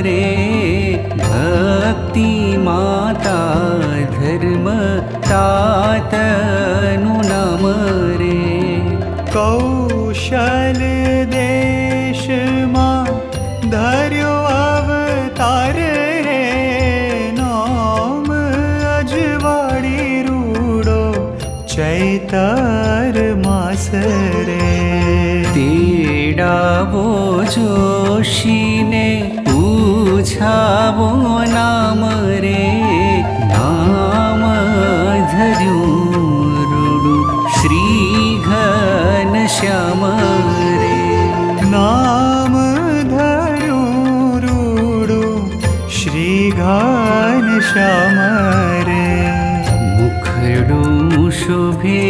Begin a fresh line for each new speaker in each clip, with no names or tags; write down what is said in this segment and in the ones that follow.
रे भक्ति माता धर्म तातनु नाम रे
कौशल देश मा धर्यो अवतार रे नाम अजवाड़ी रूडो चैतर मास रे
तेडावो जोशी ने पूछावो नाम रे नाम धर्यो रूडू श्री घनश्याम रे
नाम धर्यो रूडू श्री घनश्याम रे
मुखडू शोभे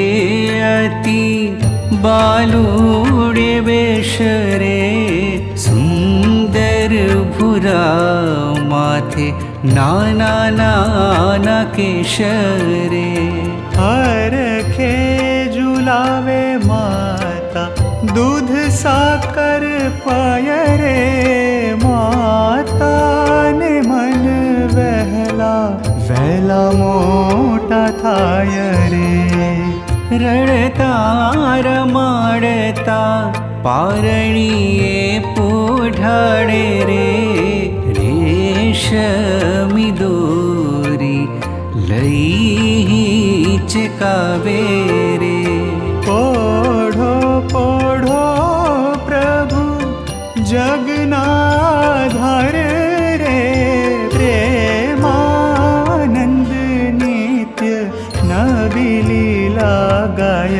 अति बालूडे वेश रे सुंदर भूरा माथे नाना नाना केश रे
हरखे झुलावे माता दूध साकर पाय रे माता ने मन वहला वहला मोटा थाय रे
रड़ता रमाड़ता पारणीए पोढ़ाड़े रे रेशमी दोरी लई चकावे रे
पोढ़ो पोढ़ो प्रभु जगनाधार रे प्रेमानंद नित्य नबी लीला गाय